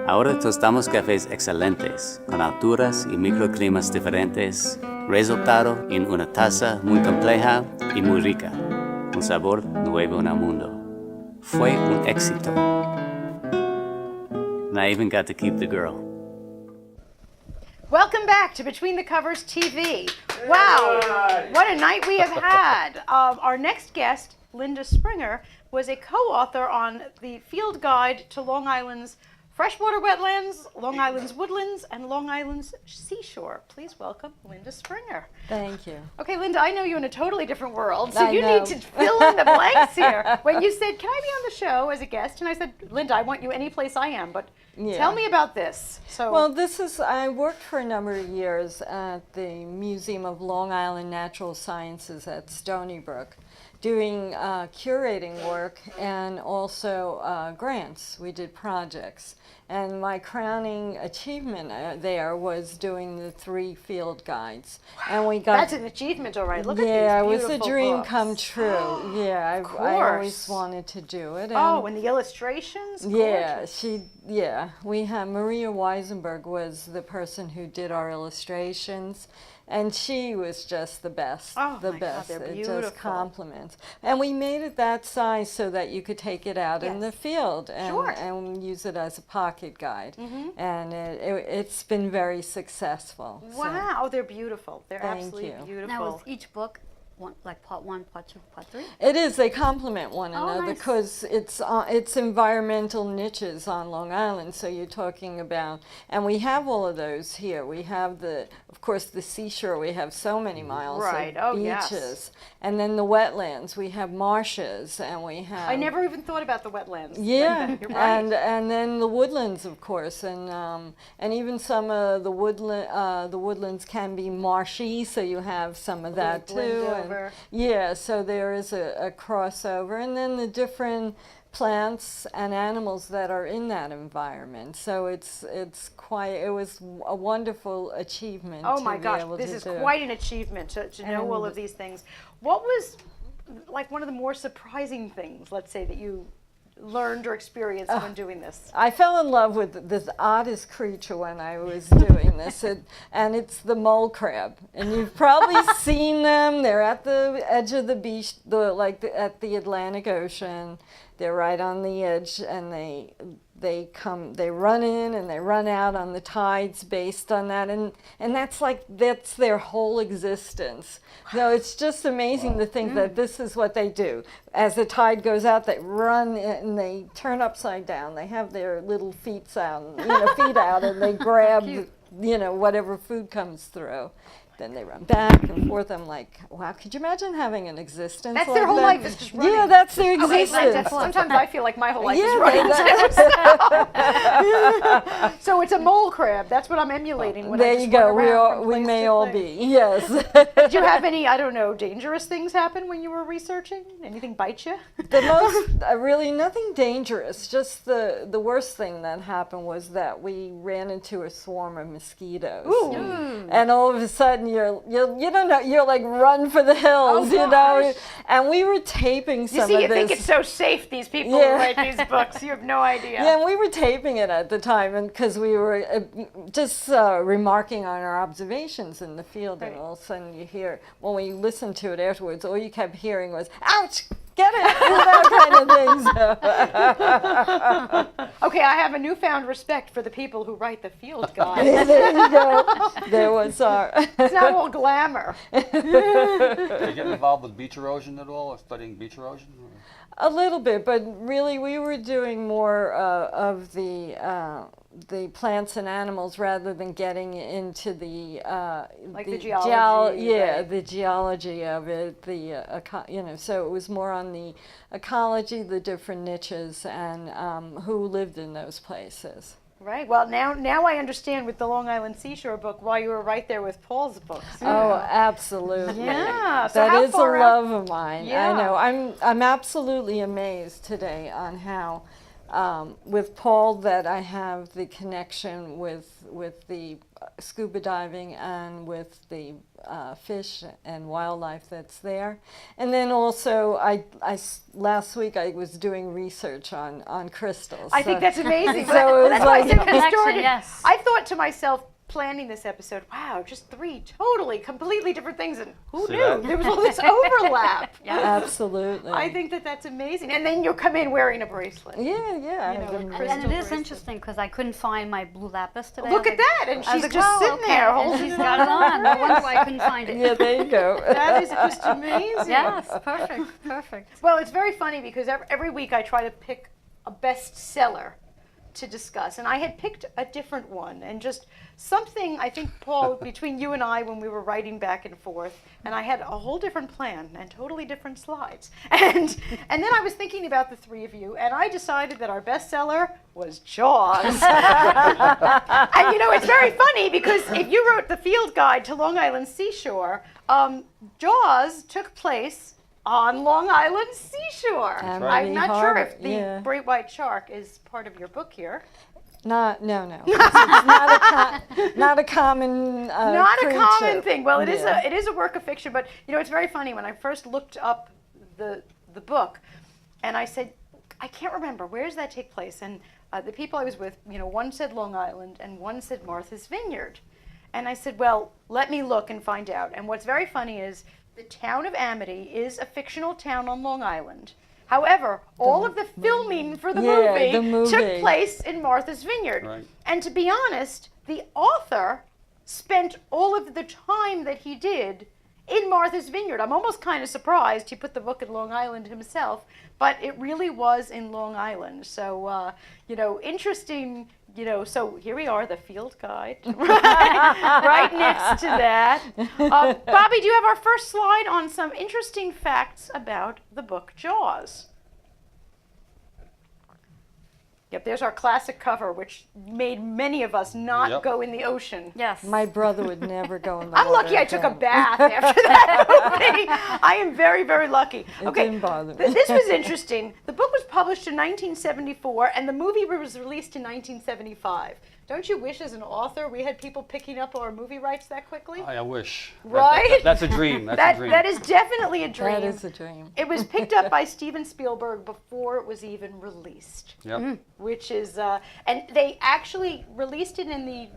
Ahora tostamos cafés excelentes, con alturas y microclimas diferentes, resultado en una taza muy compleja y muy rica, un sabor nuevo en el mundo. Fue un éxito. And I even got to keep the girl. Welcome back to Between the Covers TV. Wow, what a night we have had. Our next guest, Linda Springer, was a co-author on the Field Guide to Long Island's freshwater wetlands, Long Island's woodlands, and Long Island's seashore. Please welcome Linda Springer. Thank you. Okay, Linda, I know you in a totally different world, so I you know. need to fill in the blanks here. When you said, can I be on the show as a guest? And I said, Linda, I want you any place I am, but Yeah. tell me about this. So, Well, I worked for a number of years at the Museum of Long Island Natural Sciences at Stony Brook, doing curating work and also grants. We did projects. And my crowning achievement there was doing the 3 field guides. And we got that's an achievement, all right. Look at these yeah, it was a beautiful dream books. come true. Yeah, I always course. wanted to do it. Oh, and the illustrations? yeah, Gorgeous. we had Maria Weisenberg was the person who did our illustrations, And she was just the best, Oh the my God, best. they're It beautiful. just compliments. And we made it that size so that you could take it out in Yes. the field and, Sure. and use it as a pocket guide. And it's been very successful. so. Wow, they're beautiful. They're Thank absolutely you. beautiful. Now, is each book like part 1, part 2, part 3? It is. They complement one Oh, another nice. because it's environmental niches on Long Island. So you're talking about, and we have all of those here. We have of course, the seashore. We have so many miles Right. of Oh, yes. beaches, and then the wetlands. We have marshes, and we have. I never even thought about the wetlands. Yeah, You're right. and then the woodlands, of course, and even some of the woodlands can be marshy, so you have some of that too. blend and- over. yeah, so there is a crossover, and then the different plants and animals that are in that environment. So it was a wonderful achievement. Oh to my be gosh, able this to is do. quite an achievement to know all of And- these things. What was like one of the more surprising things, let's say, that you learned or experienced when doing this? I fell in love with this oddest creature when I was doing this, and it's the mole crab. And you've probably seen them. They're at the edge of the beach, at the Atlantic Ocean. They're right on the edge, and they run in and they run out on the tides based on that, and that's their whole existence. So it's just amazing to think that this is what they do. As the tide goes out, they run and they turn upside down. They have their little feet out, and they grab whatever food comes through. Then they run back and forth. I'm like, wow, could you imagine having an existence That's like their whole that? life is just running. Yeah, that's their Okay, existence. sometimes I feel like my whole life is Yeah, running. that- So it's a mole crab. That's what I'm emulating. When I there just you go. run around from We place may to all place. be. Yes. Did you have any, I don't know, dangerous things happen when you were researching? Anything bite you? The most really nothing dangerous. Just the worst thing that happened was that we ran into a swarm of mosquitoes. Ooh. And all of a sudden you don't know, you're like run for the hills, Oh, you know. gosh. And we were taping You some see, of you this. think it's so safe, these people Yeah. who write these books. You have no idea. Yeah, and we were taping it at the time, and because we were just remarking on our observations in the field, and Right. all of a sudden you hear, when we listened to it afterwards, all you kept hearing was, "Ouch, get it," that kind of things. Okay, I have a newfound respect for the people who write the field guide. There you go. There was our. It's not all glamour. Do you get involved with beach erosion at all, or studying beach erosion? Or? A little bit, but really we were doing more of the plants and animals rather than getting into the the geology, yeah, right. the geology of it, so it was more on the ecology, the different niches, and who lived in those places. Right. Well, now I understand with the Long Island Seashore book why you were right there with Paul's books. Oh, absolutely. Yeah. So That how is a far out- love of mine. Yeah. I know. I'm absolutely amazed today on how, with Paul, that I have the connection with the scuba diving and with the fish and wildlife that's there. And then also, last week I was doing research on crystals. I think that's amazing. So it was That's why I like- said when we Connection, started, yes. I thought to myself, planning this episode, wow, just 3 totally, completely different things, and who See knew? that? There was all this overlap. Absolutely. I think that's amazing. And then you come in wearing a bracelet. Yeah. You I've know, been- a And it is bracelet. interesting because I couldn't find my blue lapis today. Look I at was that, and like- I was she's like, just oh, sitting okay. there And holding she's it got it on. No wonder why I couldn't find it. Yeah, there you go. That is just amazing. Yes, perfect. Well, it's very funny because every week I try to pick a bestseller to discuss, and I had picked a different one, and just something, I think, Paul, between you and I when we were writing back and forth, and I had a whole different plan and totally different slides, and then I was thinking about the 3 of you, and I decided that our bestseller was Jaws. And it's very funny because if you wrote the field guide to Long Island Seashore, Jaws took place on Long Island Seashore. Amity I'm not sure if Harbor, the yeah. great white shark is part of your book here. No. It's not a common Not creature. a common thing. Well, it is Yeah. a work of fiction, but it's very funny when I first looked up the book, and I said, I can't remember, where does that take place? And the people I was with, one said Long Island and one said Martha's Vineyard. And I said, well, let me look and find out. And what's very funny is the town of Amity is a fictional town on Long Island. However, all of the filming for the movie took place in Martha's Vineyard. Right. And to be honest, the author spent all of the time that he did in Martha's Vineyard. I'm almost kind of surprised he put the book in Long Island himself, but it really was in Long Island. So, interesting, so here we are, the field guide, right next to that. Bobby, do you have our first slide on some interesting facts about the book Jaws? Yep, there's our classic cover, which made many of us not go in the ocean. Yes. My brother would never go in the I'm water lucky I took a again. bath after that movie. I am very, very lucky. It didn't bother me. This was interesting. The book was published in 1974, and the movie was released in 1975. Don't you wish, as an author, we had people picking up our movie rights that quickly? I wish. Right? That's a dream. That's a dream. That is definitely a dream. That is a dream. It was picked up by Steven Spielberg before it was even released. Yep. Which is, and they actually released it in the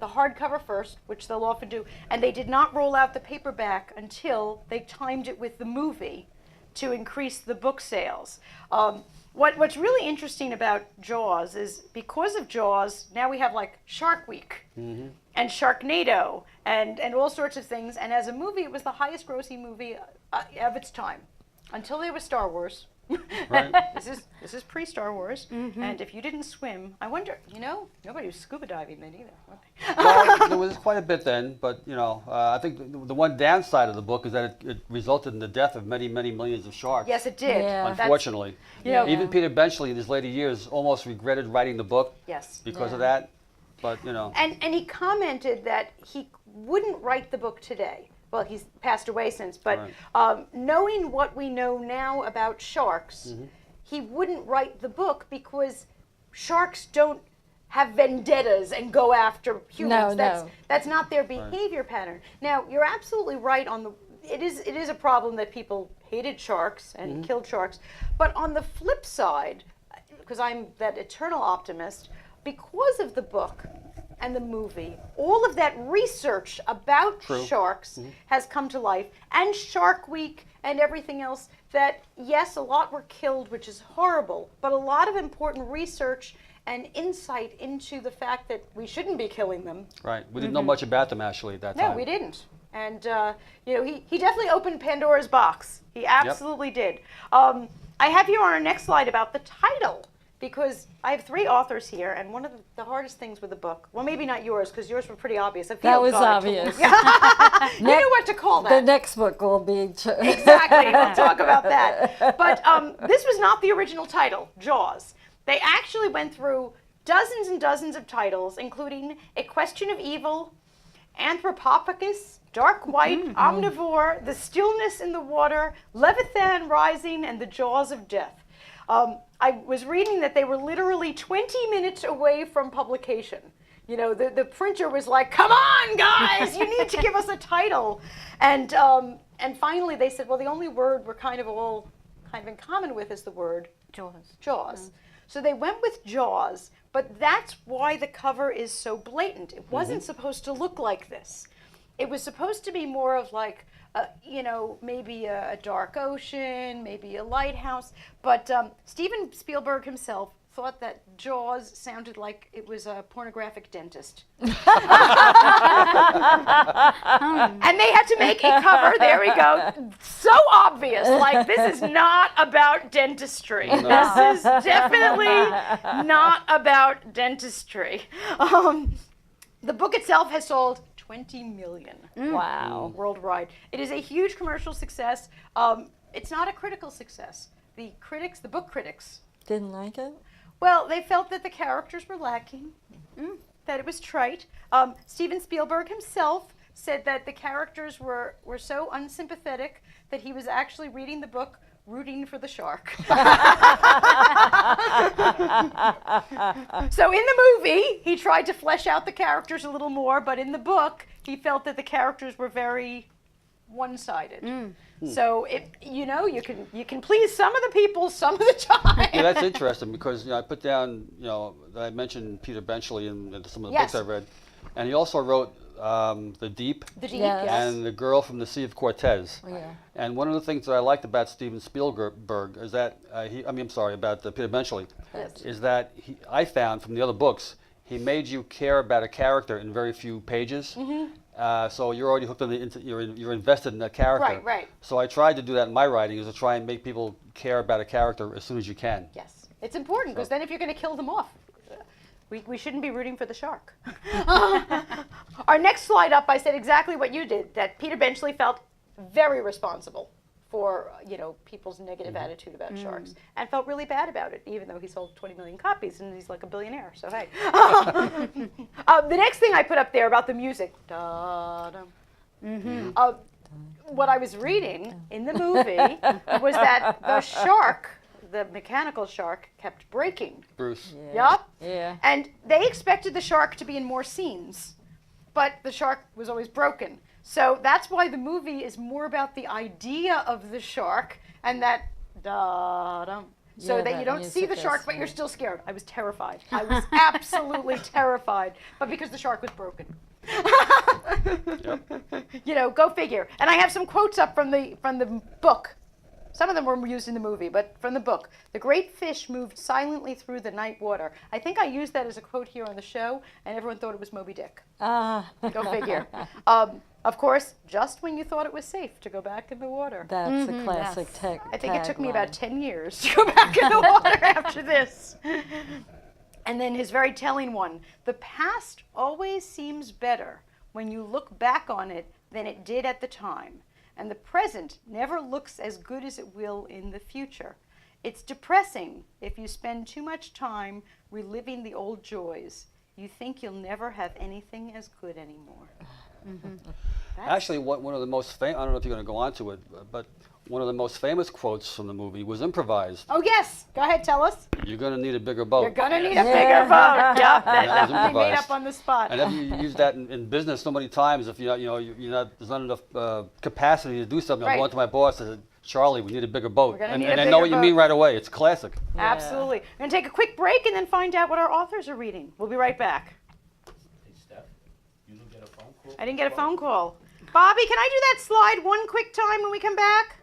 hardcover first, which they'll often do, and they did not roll out the paperback until they timed it with the movie to increase the book sales. What's really interesting about Jaws is because of Jaws, now we have like Shark Week and Sharknado and all sorts of things. And as a movie, it was the highest grossing movie of its time until there was Star Wars. Right. This is pre-Star Wars, and if you didn't swim, I wonder, nobody was scuba diving then either. were they? Well, there was quite a bit then, but I think the one downside of the book is that it resulted in the death of many, many millions of sharks. Yes, it did. Yeah. Unfortunately, even Peter Benchley in his later years almost regretted writing the book Yes. because of that. But And he commented that he wouldn't write the book today. Well, he's passed away since, but knowing what we know now about sharks, he wouldn't write the book because sharks don't have vendettas and go after humans. No. That's not their behavior pattern. Now, you're absolutely right on it is a problem that people hated sharks and killed sharks. But on the flip side, because I'm that eternal optimist, because of the book and the movie, all of that research about sharks has come to life, and Shark Week and everything else, that yes, a lot were killed, which is horrible, but a lot of important research and insight into the fact that we shouldn't be killing them. right, we didn't know much about them actually at that time. No, we didn't. And, he definitely opened Pandora's box. He absolutely did. I have here on our next slide about the title, because I have 3 authors here, and one of the hardest things with the book, well, maybe not yours, because yours were pretty obvious. That was obvious. You knew what to call that. The next book will be... Exactly, we'll talk about that. But this was not the original title, Jaws. They actually went through dozens and dozens of titles, including A Question of Evil, Anthropophagus, Dark White, Omnivore, The Stillness in the Water, Leviathan Rising, and The Jaws of Death. I was reading that they were literally 20 minutes away from publication. The printer was like, "Come on, guys, you need to give us a title." And finally they said, well, the only word we're kind of all in common with is the word Jaws. So they went with Jaws, but that's why the cover is so blatant. It wasn't supposed to look like this. It was supposed to be more of like, maybe a dark ocean, maybe a lighthouse. But Steven Spielberg himself thought that Jaws sounded like it was a pornographic dentist. And they had to make a cover, there we go, so obvious, like this is not about dentistry. No. This is definitely not about dentistry. The book itself has sold 20 million. Wow. Worldwide. It is a huge commercial success. It's not a critical success. The book critics, Didn't like it? well, they felt that the characters were lacking, that it was trite. Steven Spielberg himself said that the characters were so unsympathetic that he was actually reading the book rooting for the shark. So in the movie, he tried to flesh out the characters a little more, but in the book, he felt that the characters were very one-sided. So you can please some of the people some of the time. Yeah, that's interesting because I put down that I mentioned Peter Benchley in some of the Yes. books I read, And he also wrote The Deep The Deep, Yes. yes. and The Girl from the Sea of Cortez. Yeah. And one of the things that I liked about Steven Spielberg is that about Peter Benchley, is that I found from the other books, he made you care about a character in very few pages. So you're already hooked on you're invested in that character. Right, right. So I tried to do that in my writing, is to try and make people care about a character as soon as you can. Yes, it's important because then if you're going to kill them off, we shouldn't be rooting for the shark. Our next slide up, I said exactly what you did, that Peter Benchley felt very responsible for people's negative attitude about sharks, and felt really bad about it, even though he sold 20 million copies and he's like a billionaire. So hey, the next thing I put up there about the music. What I was reading in the movie was that the shark, the mechanical shark, kept breaking. Bruce. Yup. Yeah. And they expected the shark to be in more scenes, but the shark was always broken. So that's why the movie is more about the idea of the shark and that da-dum. So Yeah, that you that don't see the music shark, is, but you're yeah. still scared. I was terrified. I was absolutely terrified, but because the shark was broken. Go figure. And I have some quotes up from the book. Some of them were used in the movie, but from the book. The great fish moved silently through the night water. I think I used that as a quote here on the show, and everyone thought it was Moby Dick. Ah. Go figure. Of course, just when you thought it was safe to go back in the water. That's a classic tech. I think it took me about 10 years to go back in the water after this. And then his very telling one, the past always seems better when you look back on it than it did at the time. And the present never looks as good as it will in the future. It's depressing if you spend too much time reliving the old joys. You think you'll never have anything as good anymore. Actually, one of the most famous, I don't know if you're going to go on to it, but one of the most famous quotes from the movie was improvised. Oh, yes. Go ahead, tell us. You're going to need a bigger boat. You're going to need a bigger boat. Yep, that was that's made improvised. up on the spot. And if you use that in business so many times, if there's not enough capacity to do something, Right. I'll go on to my boss and say, Charlie, we need a bigger boat. We're gonna And, need a and I know what bigger you mean boat. right away. It's classic. Absolutely. We're going to take a quick break and then find out what our authors are reading. We'll be right back. Hey, Steph, you didn't get a phone call? I didn't get a phone call. Bobby, can I do that slide one quick time when we come back?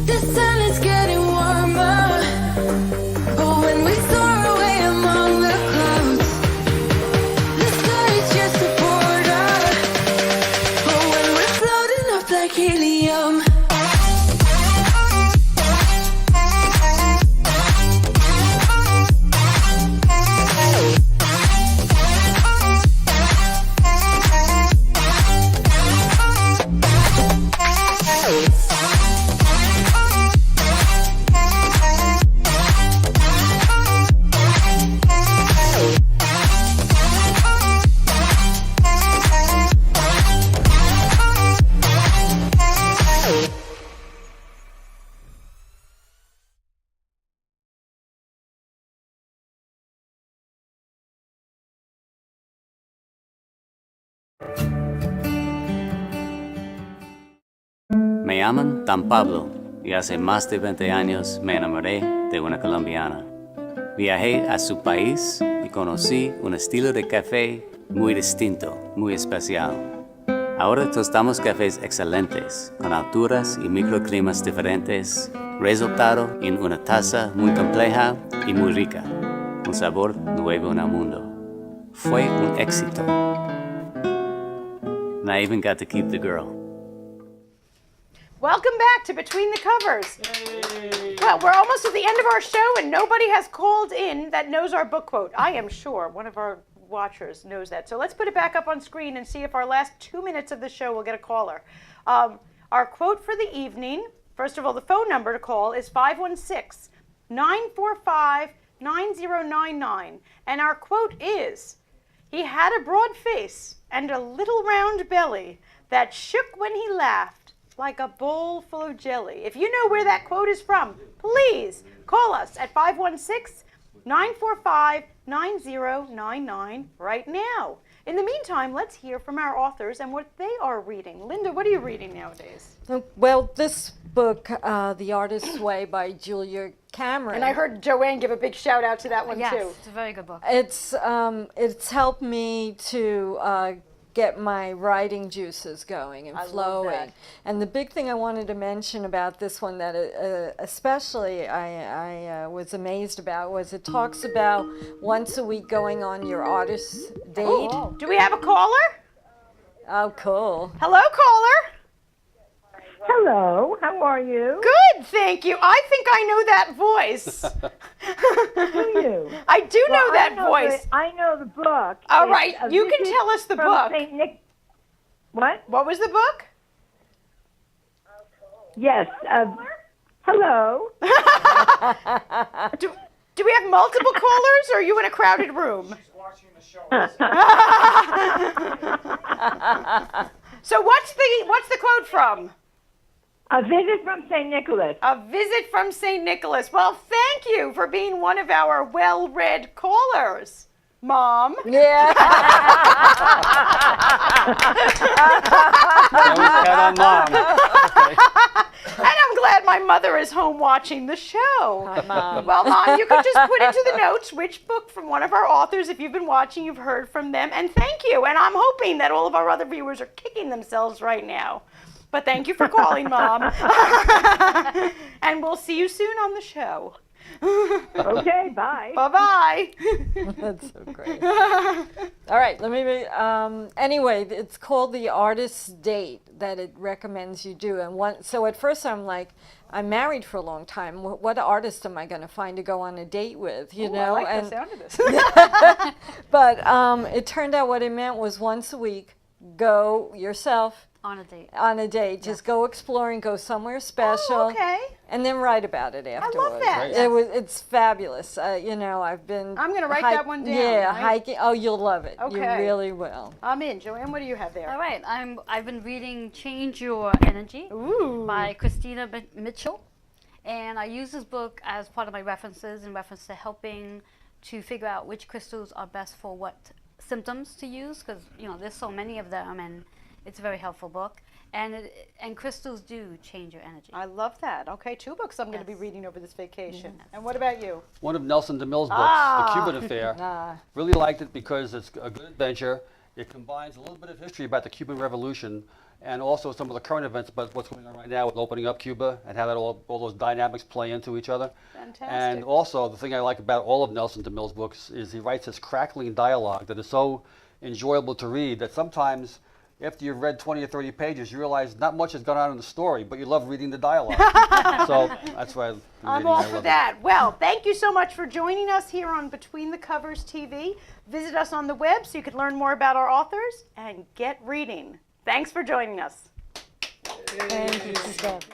The sun is getting warmer. Oh, when we soar away among the clouds, the sky is just a border. Oh, when we're floating up like helium. Me llaman Dan Pablo y hace más de 20 años me enamoré de una colombiana. Viajé a su país y conocí un estilo de café muy distinto, muy especial. Ahora tostamos cafés excelentes, con alturas y microclimas diferentes, resultado en una taza muy compleja y muy rica, un sabor nuevo en el mundo. Fue un éxito. And I even got to keep the girl. Welcome back to Between the Covers. Well, we're almost at the end of our show, and nobody has called in that knows our book quote. I am sure one of our watchers knows that. So let's put it back up on screen and see if our last 2 minutes of the show will get a caller. Our quote for the evening, first of all, the phone number to call is 516-945-2787. 9099. And our quote is, "He had a broad face and a little round belly that shook when he laughed like a bowl full of jelly." If you know where that quote is from, please call us at 516-945-9099 right now. In the meantime, let's hear from our authors and what they are reading. Linda, what are you reading nowadays? Well, this book, The Artist's Way by Julia Cameron. And I heard Joanne give a big shout out to that one Yes, too. it's a very good book. It's helped me to get my writing juices going and I love flowing. that. And the big thing I wanted to mention about this one that especially I was amazed about was it talks about once a week going on your artist's date. Do we have a caller? Oh, cool. Hello, caller. Hello, how are you? Good, thank you. I think I know that voice. Do you? I do know that I know voice. I know the book. All It's right, A you can Visit tell us the from book. Saint Nick. What? What was the book? Yes. Hello. Do we have multiple callers, or are you in a crowded room? So what's the quote from? A Visit from St. Nicholas. A Visit from St. Nicholas. Well, thank you for being one of our well-read callers, Mom. Yeah. Cat on mom. And I'm glad my mother is home watching the show. Hi, Mom. Well, Mom, you can just put into the notes which book from one of our authors. If you've been watching, you've heard from them. And thank you. And I'm hoping that all of our other viewers are kicking themselves right now. But thank you for calling, Mom. And we'll see you soon on the show. Okay, bye. Bye-bye. That's so great. All right, let me read. Anyway, it's called The Artist's Date that it recommends you do. And so at first I'm like, I'm married for a long time. What artist am I going to find to go on a date with? You know? I like and the sound of this. but it turned out what it meant was once a week, go yourself On a date. on a date. Just go exploring, go somewhere special. Oh, okay. And then write about it afterwards. that. It's fabulous. You know, I've been. I'm gonna write that one down, Yeah, right? hiking. Oh, you'll love it. You Okay. really will. I'm in. Joanne, what do you have there? All right, I've been reading Change Your Energy Ooh. by Christina Mitchell, and I use this book as part of my references in reference to helping to figure out which crystals are best for what symptoms to use, because there's so many of them, and it's a very helpful book. And crystals do change your energy. I love that. Okay, 2 books I'm going to be Yes. reading over this vacation. And what about you? One of Nelson DeMille's books, Ah. The Cuban Affair. Really liked it because it's a good adventure. It combines a little bit of history about the Cuban Revolution and also some of the current events about what's going on right now with opening up Cuba and how that all those dynamics play into each other. Fantastic. And also, the thing I like about all of Nelson DeMille's books is he writes this crackling dialogue that is so enjoyable to read that sometimes after you've read 20 or 30 pages, you realize not much has gone on in the story, but you love reading the dialogue. So that's why I'm all for that. Well, thank you so much for joining us here on Between the Covers TV. Visit us on the web so you can learn more about our authors and get reading. Thanks for joining us. Thank you, Steph.